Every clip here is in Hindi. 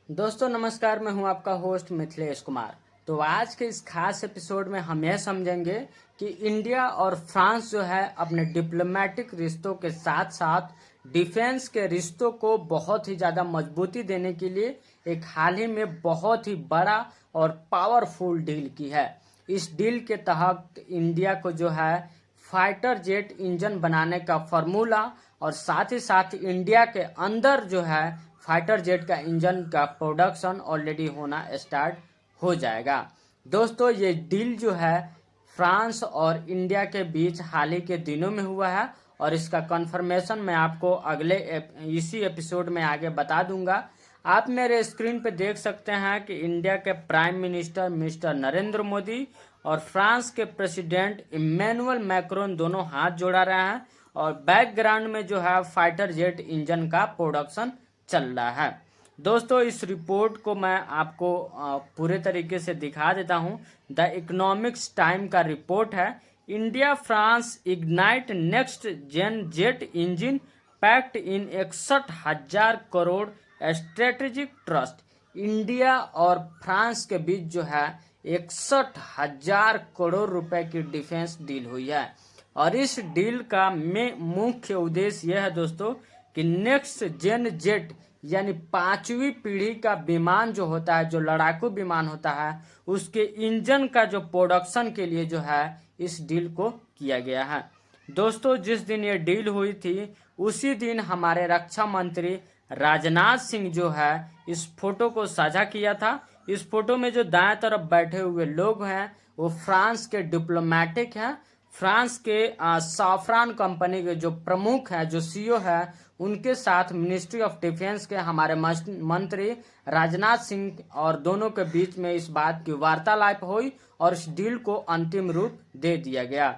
दोस्तों नमस्कार, मैं हूं आपका होस्ट मिथिलेश कुमार। तो आज के इस खास एपिसोड में हम यह समझेंगे कि इंडिया और फ्रांस जो है अपने डिप्लोमेटिक रिश्तों के साथ साथ डिफेंस के रिश्तों को बहुत ही ज़्यादा मजबूती देने के लिए एक हाल ही में बहुत ही बड़ा और पावरफुल डील की है। इस डील के तहत इंडिया को जो है फाइटर जेट इंजन बनाने का फॉर्मूला और साथ ही साथ इंडिया के अंदर जो है फाइटर जेट का इंजन का प्रोडक्शन ऑलरेडी होना स्टार्ट हो जाएगा। दोस्तों ये डील जो है फ्रांस और इंडिया के बीच हाल ही के दिनों में हुआ है और इसका कंफर्मेशन मैं आपको इसी एपिसोड में आगे बता दूंगा। आप मेरे स्क्रीन पे देख सकते हैं कि इंडिया के prime minister mister Narendra Modi और फ्रांस के प्रेसिडेंट इमैनुअल मैक्रोन दोनों हाथ जोड़ा रहे हैं और बैकग्राउंड में जो है फाइटर जेट इंजन का प्रोडक्शन चल रहा है। दोस्तों इस रिपोर्ट को मैं आपको पूरे तरीके से दिखा देता हूं। द इकोनॉमिक्स टाइम का रिपोर्ट है। India France ignite next gen jet engine pact in 61,000 crore strategic trust. India और फ्रांस के बीच जो है 61,000 करोड़ रुपए की डिफेंस डील हुई है और इस डील का मुख्य उद्देश्य यह है दोस्तों कि नेक्स्ट जेन जेट यानी 5वीं पीढ़ी का विमान जो होता है, जो लड़ाकू विमान होता है, उसके इंजन का जो प्रोडक्शन के लिए जो है इस डील को किया गया है। दोस्तों जिस दिन ये डील हुई थी उसी दिन हमारे रक्षा मंत्री राजनाथ सिंह जो है इस फोटो को साझा किया था। इस फोटो में जो दाएं तरफ बैठे हुए लोग हैं वो फ्रांस के डिप्लोमेटिक हैं। फ्रांस के साफ्रान कंपनी के जो प्रमुख है, जो सीईओ है, उनके साथ मिनिस्ट्री ऑफ डिफेंस के हमारे मंत्री राजनाथ सिंह और दोनों के बीच में इस बात की वार्तालाप हुई और इस डील को अंतिम रूप दे दिया गया।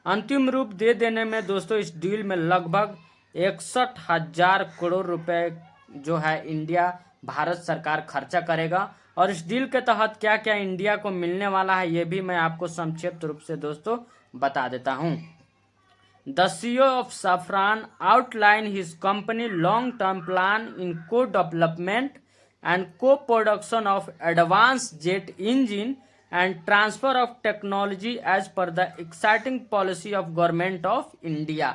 अंतिम रूप दे देने में दोस्तों इस डील में लगभग 61,000 करोड़ रुपए जो है इंडिया भारत सरकार खर्चा करेगा और इस डील के तहत क्या क्या इंडिया को मिलने वाला है ये भी मैं आपको संक्षिप्त रूप से दोस्तों बता देता हूं। The CEO of Safran outlined his company long-term plan in co-development and co-production of advanced jet engine and transfer of technology as per the exciting policy of Government of India।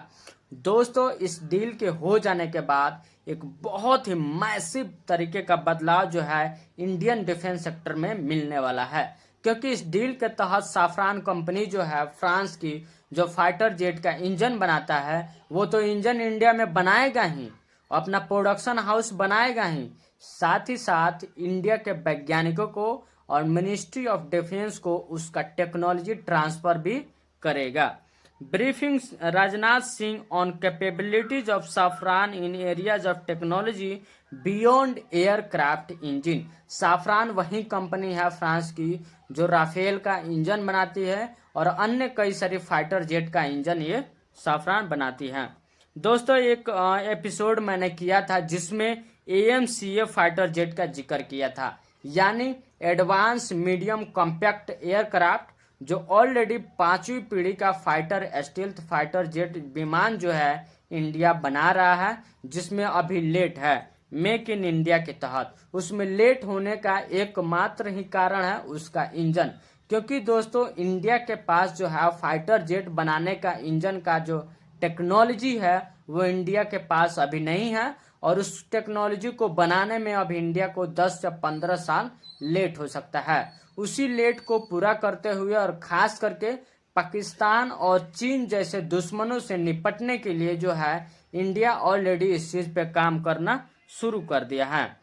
दोस्तों इस डील के हो जाने के बाद एक बहुत ही मैसिव तरीके का बदलाव जो है इंडियन डिफेंस सेक्टर में मिलने वाला है, क्योंकि इस डील के तहत साफ्रान कंपनी जो है फ्रांस की जो फाइटर जेट का इंजन बनाता है वो तो इंजन इंडिया में बनाएगा ही, अपना प्रोडक्शन हाउस बनाएगा ही, साथ ही साथ इंडिया के वैज्ञानिकों को और मिनिस्ट्री ऑफ डिफेंस को उसका टेक्नोलॉजी ट्रांसफर भी करेगा। Briefing Rajnath Singh on capabilities of साफ्रान in areas of technology beyond aircraft engine. साफ्रान वही कंपनी है फ्रांस की जो राफेल का इंजन बनाती है और अन्य कई सारी फाइटर जेट का इंजन ये साफ्रान बनाती है। दोस्तों एक एपिसोड मैंने किया था जिसमें AMCA फाइटर जेट का जिक्र किया था, यानी एडवांस मीडियम कॉम्पैक्ट एयरक्राफ्ट, जो ऑलरेडी 5वीं पीढ़ी का फाइटर स्टील्थ फाइटर जेट विमान जो है इंडिया बना रहा है, जिसमें अभी लेट है मेक इन इंडिया के तहत। उसमें लेट होने का एकमात्र ही कारण है उसका इंजन, क्योंकि दोस्तों इंडिया के पास जो है फाइटर जेट बनाने का इंजन का जो टेक्नोलॉजी है वो इंडिया के पास अभी नहीं है और उस टेक्नोलॉजी को बनाने में अभी इंडिया को 10 से 15 साल लेट हो सकता है। उसी लेट को पूरा करते हुए और खास करके पाकिस्तान और चीन जैसे दुश्मनों से निपटने के लिए जो है इंडिया ऑलरेडी इस चीज पे काम करना शुरू कर दिया है।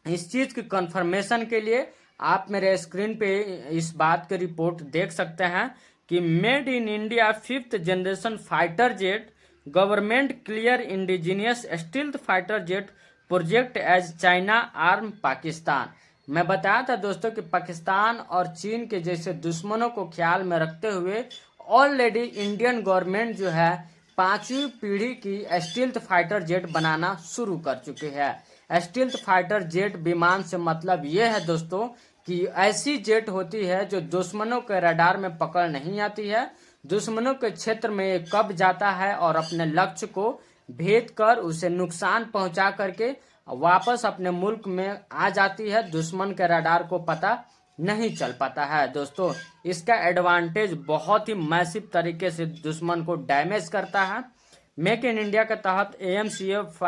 इस चीज की कंफर्मेशन के लिए आप मेरे स्क्रीन पे इस बात की रिपोर्ट देख सकते हैं कि made in India 5th generation fighter jet government clear indigenous stealth fighter jet project as China arm Pakistan. मैं बताया था दोस्तों कि पाकिस्तान और चीन के जैसे दुश्मनों को ख्याल में रखते हुए ऑलरेडी इंडियन गवर्नमेंट जो है 5वीं पीढ़ी की स्टील्थ फाइटर जेट बनाना शुरू कर चुकी है। स्टील्थ फाइटर जेट विमान से मतलब ये है दोस्तों कि ऐसी जेट होती है जो दुश्मनों के रडार में पकड़ नहीं आती है, दुश्मनों के क्षेत्र में कब जाता है और अपने लक्ष्य को भेद कर उसे नुकसान पहुंचा करके वापस अपने मुल्क में आ जाती है, दुश्मन के रडार को पता नहीं चल पाता है। दोस्तों, इसका एडवांटेज बहुत ही मैसिव तरीके से दुश्मन को डैमेज करता है। मेक इन इंडिया के तहत AMCF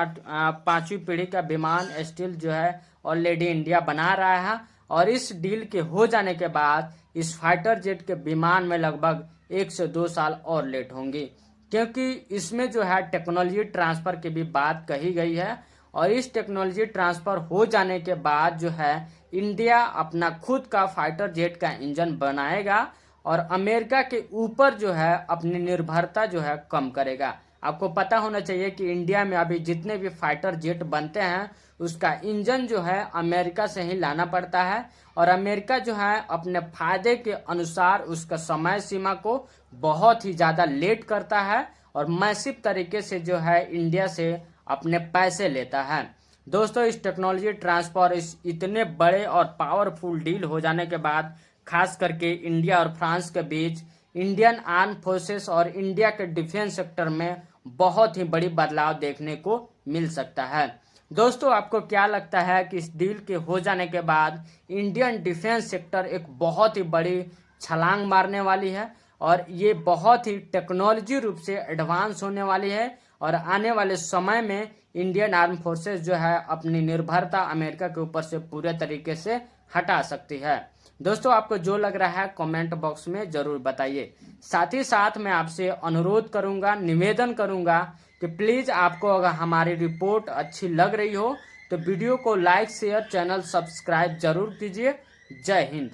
5वीं पीढ़ी का विमान स्टील जो है ऑलरेडी इंडिया बना रहा है, और इस डील के हो जाने के बाद इस फाइटर जेट के विमान में लगभग 1 से 2 साल और लेट होंगी, क्योंकि इसमें जो है टेक्नोलॉजी ट्रांसफर की भी बात कही गई है। और इस टेक्नोलॉजी ट्रांसफर हो जाने के बाद जो है इंडिया अपना खुद का फाइटर जेट का इंजन बनाएगा और अमेरिका के ऊपर जो है अपनी निर्भरता जो है कम करेगा। आपको पता होना चाहिए कि इंडिया में अभी जितने भी फाइटर जेट बनते हैं उसका इंजन जो है अमेरिका से ही लाना पड़ता है, और अमेरिका जो है अपने फायदे के अनुसार उसका समय सीमा को बहुत ही ज़्यादा लेट करता है और मैसिव तरीके से जो है इंडिया से अपने पैसे लेता है। दोस्तों, इस टेक्नोलॉजी ट्रांसफर इस इतने बड़े और पावरफुल डील हो जाने के बाद खास करके इंडिया और फ्रांस के बीच इंडियन आर्म फोर्सेस और इंडिया के डिफेंस सेक्टर में बहुत ही बड़ी बदलाव देखने को मिल सकता है। दोस्तों, आपको क्या लगता है कि इस डील के हो जाने के बाद इंडियन डिफेंस सेक्टर एक बहुत ही बड़ी छलांग मारने वाली है और ये बहुत ही टेक्नोलॉजी रूप से एडवांस होने वाली है, और आने वाले समय में इंडियन आर्म फोर्सेस जो है अपनी निर्भरता अमेरिका के ऊपर से पूरे तरीके से हटा सकती है। दोस्तों, आपको जो लग रहा है कमेंट बॉक्स में जरूर बताइए। साथ ही साथ मैं आपसे अनुरोध करूंगा, निवेदन करूंगा कि प्लीज़ आपको अगर हमारी रिपोर्ट अच्छी लग रही हो तो वीडियो को लाइक शेयर चैनल सब्सक्राइब जरूर कीजिए। जय हिंद।